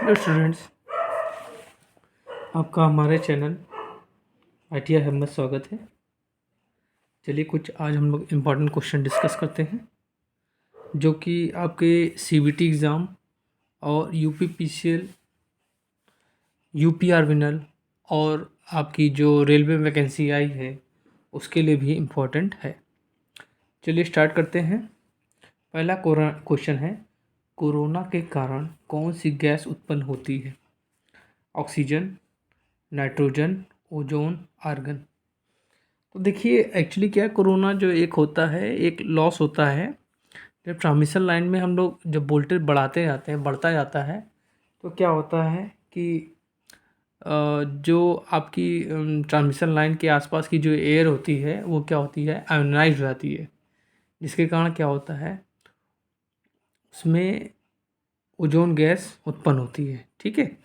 Hello students, आपका हमारे channel ITI hub में स्वागत है। चलिए कुछ आज हम लोग इम्पोर्टेंट क्वेश्चन डिस्कस करते हैं जो कि आपके CBT एग्ज़ाम और UPPCL, UPRVNL और आपकी जो रेलवे वैकेंसी आई है उसके लिए भी इम्पोर्टेंट है। चलिए स्टार्ट करते हैं। पहला क्वेश्चन है, कोरोना के कारण कौन सी गैस उत्पन्न होती है? Oxygen, nitrogen, ozone, argon. तो देखिए एक्चुअली क्या है, कोरोना जो एक होता है, एक लॉस होता है जब ट्रांसमिशन लाइन में हम लोग जब वोल्टेज बढ़ाते जाते हैं, बढ़ता जाता है, तो क्या होता है कि जो आपकी ट्रांसमिशन लाइन के आसपास की जो एयर होती है वो क्या होती है, आयोनाइज हो जाती है, जिसके कारण क्या होता है उसमें ओजोन गैस उत्पन्न होती है। ठीक है,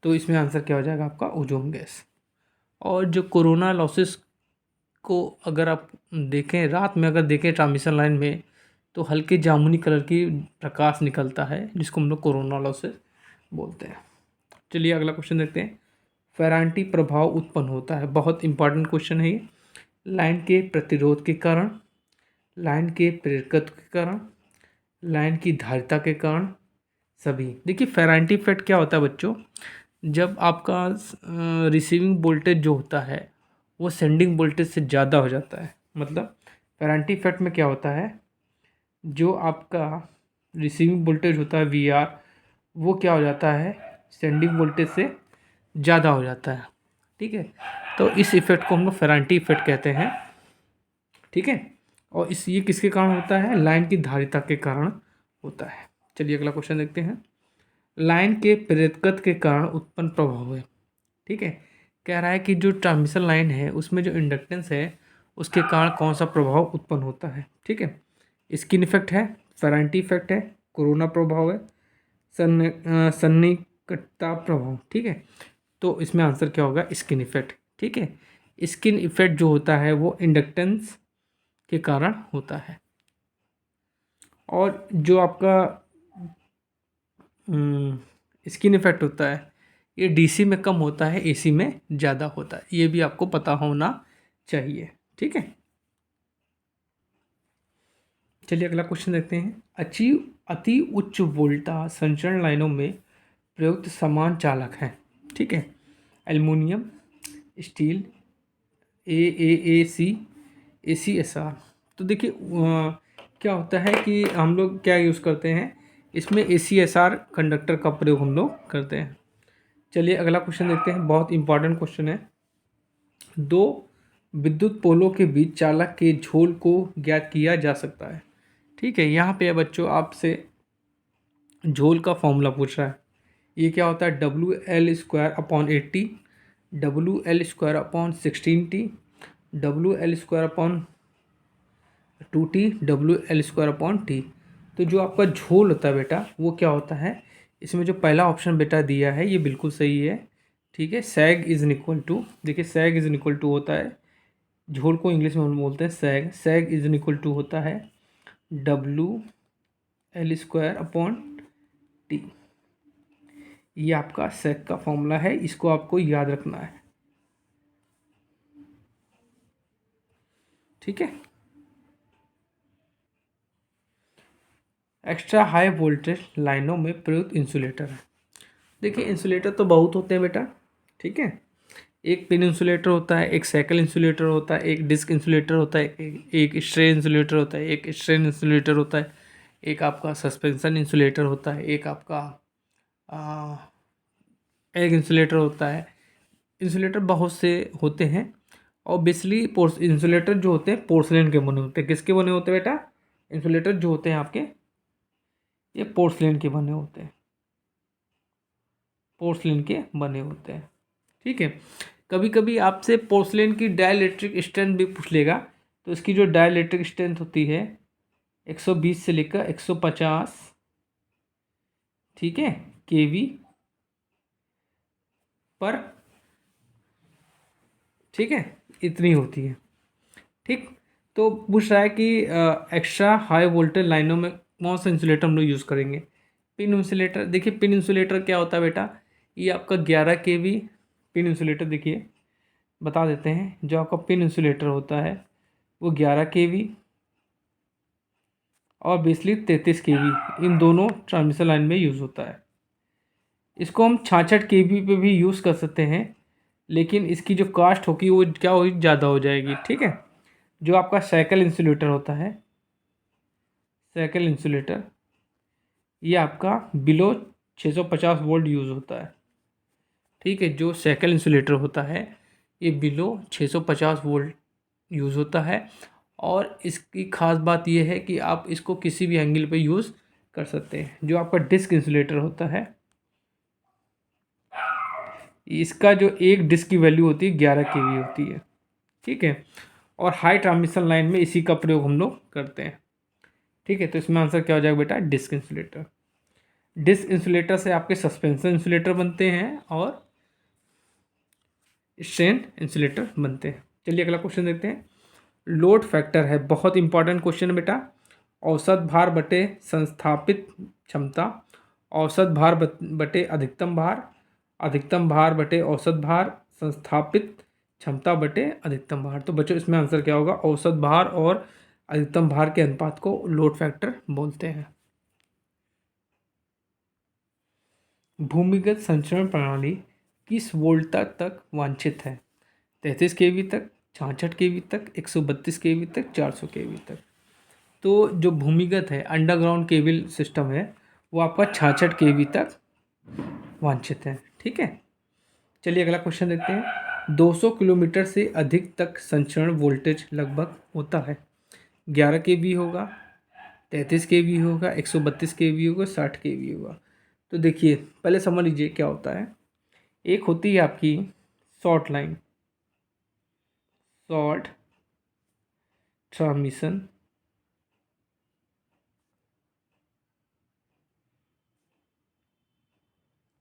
तो इसमें आंसर क्या हो जाएगा आपका, ओजोन गैस। और जो कोरोना लॉसेस को अगर आप देखें, रात में अगर देखें ट्रांसमिशन लाइन में, तो हल्के जामुनी कलर की प्रकाश निकलता है जिसको हम लोग कोरोना लॉसेस बोलते हैं। चलिए अगला क्वेश्चन देखते हैं। फेरांटी प्रभाव उत्पन्न होता है, बहुत इंपॉर्टेंट क्वेश्चन है ये। लाइन के प्रतिरोध के कारण, लाइन के प्रेरकत्व के कारण, लाइन की धारिता के कारण, सभी। देखिए फेरांटी इफेक्ट क्या होता है बच्चों, जब आपका रिसीविंग वोल्टेज जो होता है वो सेंडिंग वोल्टेज से ज़्यादा हो जाता है। मतलब फेरांटी इफेक्ट में क्या होता है, जो आपका रिसीविंग वोल्टेज होता है VR, वो क्या हो जाता है, सेंडिंग वोल्टेज से ज़्यादा हो जाता है। ठीक है, तो इस इफेक्ट को हम लोग फेरांटी इफेक्ट कहते हैं। ठीक है, और ये किसके कारण होता है, लाइन की धारिता के कारण होता है। चलिए अगला क्वेश्चन देखते हैं। लाइन के प्रेरकत्व के कारण उत्पन्न प्रभाव है। ठीक है, कह रहा है कि जो ट्रांसमिशन लाइन है उसमें जो इंडक्टेंस है उसके कारण कौन सा प्रभाव उत्पन्न होता है। ठीक है, स्किन इफेक्ट है, फेरांटी इफेक्ट है, कोरोना प्रभाव है, सन्निकटता प्रभाव। ठीक है, तो इसमें आंसर क्या होगा, स्किन इफेक्ट। ठीक है, स्किन इफेक्ट जो होता है वो इंडक्टेंस के कारण होता है। और जो आपका स्किन इफेक्ट होता है ये DC में कम होता है, AC में ज़्यादा होता है, ये भी आपको पता होना चाहिए। ठीक है, चलिए अगला क्वेश्चन देखते हैं। अति उच्च वोल्टेज संचरण लाइनों में प्रयुक्त समान चालक हैं। ठीक है, एल्युमिनियम, स्टील, AAAC, ACSR। तो देखिए क्या होता है कि हम लोग क्या यूज़ करते हैं, इसमें ACSR कंडक्टर का प्रयोग हम लोग करते हैं। चलिए अगला क्वेश्चन देखते हैं, बहुत इंपॉर्टेंट क्वेश्चन है। दो विद्युत पोलों के बीच चालक के झोल को ज्ञात किया जा सकता है। ठीक है, यहाँ पे बच्चों आपसे झोल का फॉर्मूला पूछ रहा है। ये क्या होता है, WL²/80, WL²/16T, WL²/2T, WL²/T। तो जो आपका झोल होता है बेटा वो क्या होता है, इसमें जो पहला ऑप्शन बेटा दिया है ये बिल्कुल सही है। ठीक है, सैग इज इक्वल टू, देखिए सैग इज इक्वल टू होता है, झोल को इंग्लिश में हम बोलते हैं सैग, सैग इज इक्वल टू होता है WL²/T। ये आपका सैग का फॉर्मूला है, इसको आपको याद रखना है। ठीक है, एक्स्ट्रा हाई वोल्टेज लाइनों में प्रयुक्त इंसुलेटर है। देखिए इंसुलेटर तो बहुत होते हैं बेटा। ठीक है, एक पिन इंसुलेटर होता है, एक साइकिल इंसुलेटर होता है, एक डिस्क इंसुलेटर होता है, एक स्ट्रे इंसुलेटर होता है, एक स्ट्रेन इंसुलेटर होता है, एक आपका सस्पेंशन इंसुलेटर होता है, एक आपका एग इंसुलेटर होता है। इंसुलेटर बहुत से होते हैं और बेसिकली इंसुलेटर जो होते हैं पोर्सलेन के बने होते हैं। किसके बने होते हैं बेटा, इंसुलेटर जो होते हैं आपके ये पोर्सलेन के बने होते हैं, पोर्सलेन के बने होते हैं। ठीक है, कभी कभी आपसे पोर्सलेन की डाइलेक्ट्रिक स्ट्रेंथ भी पूछ लेगा, तो इसकी जो डाइलेक्ट्रिक स्ट्रेंथ होती है 120 से लेकर 150, ठीक है, kV पर, ठीक है, इतनी होती है। ठीक, तो पूछ रहा है कि एक्स्ट्रा हाई वोल्टेज लाइनों में कौन सा इंसुलेटर हम लोग यूज़ करेंगे। पिन इंसुलेटर, देखिए पिन इंसुलेटर क्या होता है बेटा, ये आपका 11 kV पिन इंसुलेटर, देखिए बता देते हैं, जो आपका पिन इंसुलेटर होता है वो 11 kV और बेसली 33 kV, इन दोनों ट्रांसमिशन लाइन में यूज़ होता है। इसको हम 66 kV पे भी यूज़ कर सकते हैं, लेकिन इसकी जो कास्ट होगी वो क्या होगी, ज़्यादा हो जाएगी, ठीक है। जो आपका साइकिल इंसुलेटर होता है, साइकिल इंसुलेटर, ये आपका बिलो 650 वोल्ट यूज़ होता है, ठीक है। जो साइकिल इंसुलेटर होता है ये बिलो 650 वोल्ट यूज़ होता है, और इसकी ख़ास बात यह है कि आप इसको किसी भी एंगल पे यूज़ कर सकते हैं। जो आपका डिस्क इंसुलेटर होता है, इसका जो एक डिस्क की वैल्यू होती है 11 kV होती है, ठीक है। और हाई ट्रांसमिशन लाइन में इसी का प्रयोग हम लोग करते हैं, ठीक है। तो इसमें आंसर क्या हो जाएगा बेटा, डिस्क इंसुलेटर। डिस्क इंसुलेटर से आपके सस्पेंशन इंसुलेटर बनते हैं और स्ट्रेन इंसुलेटर बनते हैं। चलिए अगला क्वेश्चन देखते हैं। लोड फैक्टर है, बहुत इंपॉर्टेंट क्वेश्चन है बेटा। औसत भार बटे संस्थापित क्षमता, औसत भार बटे अधिकतम भार, अधिकतम भार बटे औसत भार, संस्थापित क्षमता बटे अधिकतम भार। तो बच्चों इसमें आंसर क्या होगा, औसत भार और अधिकतम भार के अनुपात को लोड फैक्टर बोलते हैं। भूमिगत संचरण प्रणाली किस वोल्टता तक वांछित है, 33 kV तक, 66 kV तक, 132 kV तक, 400 kV तक। तो जो भूमिगत है, अंडरग्राउंड केबल सिस्टम है, वो आपका 66 kV तक वांछित है, ठीक है। चलिए अगला क्वेश्चन देखते हैं। 200 किलोमीटर से अधिक तक संचरण वोल्टेज लगभग होता है, 11 kV होगा, 33 kV होगा, 132 kV होगा, 60 kV होगा। तो देखिए पहले समझ लीजिए क्या होता है। एक होती है आपकी short line, short transmission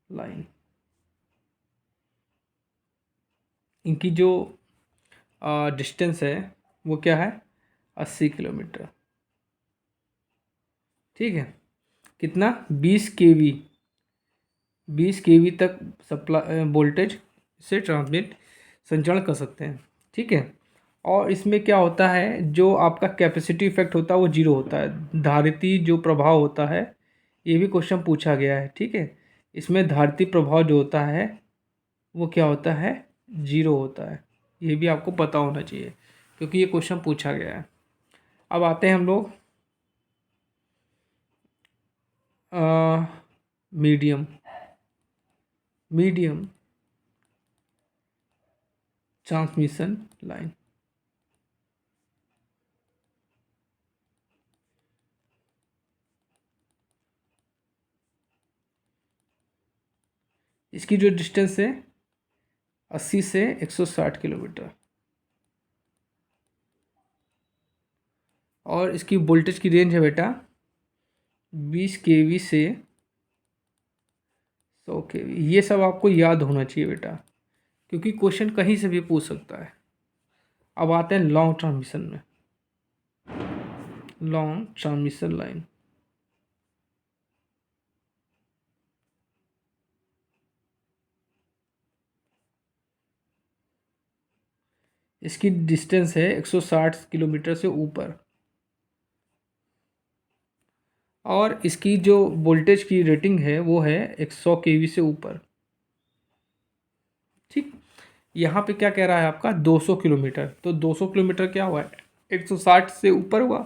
line, इनकी जो डिस्टेंस है वो क्या है, 80 किलोमीटर, ठीक है। कितना, 20 kV, 20 kV तक सप्लाई वोल्टेज से ट्रांसमिट संचरण कर सकते हैं, ठीक है। और इसमें क्या होता है, जो आपका कैपेसिटी इफेक्ट होता है वो जीरो होता है। धारिती जो प्रभाव होता है, ये भी क्वेश्चन पूछा गया है, ठीक है। इसमें धारिती प्रभाव जो होता है वो क्या होता है, जीरो होता है। ये भी आपको पता होना चाहिए क्योंकि ये क्वेश्चन पूछा गया है। अब आते हैं हम लोग मीडियम, मीडियम ट्रांसमिशन लाइन। इसकी जो डिस्टेंस है 80 से 160 किलोमीटर, और इसकी वोल्टेज की रेंज है बेटा 20 kV से 100 kV। ये सब आपको याद होना चाहिए बेटा, क्योंकि क्वेश्चन कहीं से भी पूछ सकता है। अब आते हैं लॉन्ग ट्रांसमिशन में, लॉन्ग ट्रांसमिशन लाइन। इसकी डिस्टेंस है 160 किलोमीटर से ऊपर, और इसकी जो वोल्टेज की रेटिंग है वो है 100 kV से ऊपर, ठीक। यहाँ पे क्या कह रहा है आपका 200 किलोमीटर, तो 200 किलोमीटर क्या हुआ है, 160 से ऊपर हुआ।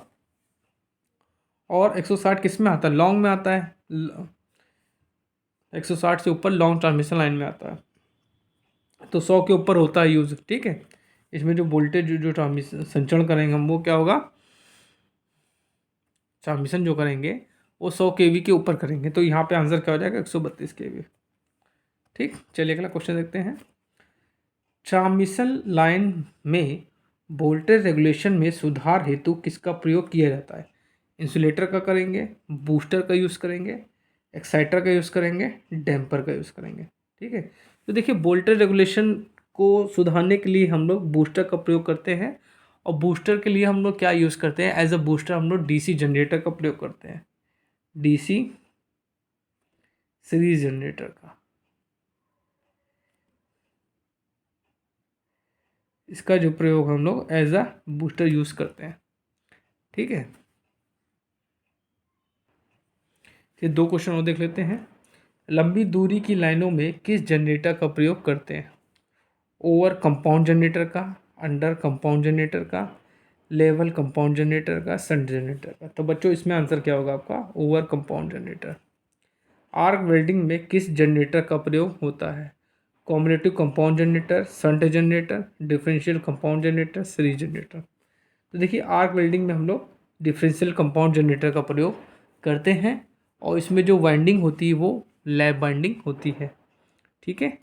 और 160 किस में आता है, लॉन्ग में आता है, 160 से ऊपर लॉन्ग ट्रांसमिशन लाइन में आता है, तो 100 के ऊपर होता है यूज़, ठीक है। इसमें जो वोल्टेज जो ट्रांसमिशन संचरण करेंगे हम, वो क्या होगा, ट्रांसमिशन जो करेंगे वो 100 kV के ऊपर करेंगे। तो यहाँ पे आंसर क्या हो जाएगा, 132 kV, ठीक। चलिए अगला क्वेश्चन देखते हैं। ट्रांसमिशन लाइन में वोल्टेज रेगुलेशन में सुधार हेतु किसका प्रयोग किया जाता है, इंसुलेटर का करेंगे, बूस्टर का यूज़ करेंगे, एक्साइटर का यूज़ करेंगे, डैम्पर का यूज़ करेंगे, ठीक है। तो देखिए वोल्टेज रेगुलेशन को सुधारने के लिए हम लोग बूस्टर का प्रयोग करते हैं, और बूस्टर के लिए हम लोग क्या यूज़ करते हैं, एज अ बूस्टर हम लोग डीसी जनरेटर का प्रयोग करते हैं, डीसी सीरीज जनरेटर का। इसका जो प्रयोग हम लोग एज अ बूस्टर यूज़ करते हैं। ठीक है, ये 2 क्वेश्चन और देख लेते हैं। लंबी दूरी की लाइनों में किस जनरेटर का प्रयोग करते हैं? ओवर कंपाउंड जनरेटर का, अंडर कंपाउंड जनरेटर का, लेवल कंपाउंड जनरेटर का, शंट जनरेटर का। तो बच्चों इसमें आंसर क्या होगा आपका? Over compound generator. Arc welding में किस जनरेटर का प्रयोग होता है? Cumulative compound generator, shunt generator, differential compound generator, series generator. तो देखिए आर्क वेल्डिंग में हम लोग डिफरेंशियल कंपाउंड जनरेटर का प्रयोग करते हैं और इसमें जो वाइंडिंग होती है वो लैप वाइंडिंग होती है। ठीक है।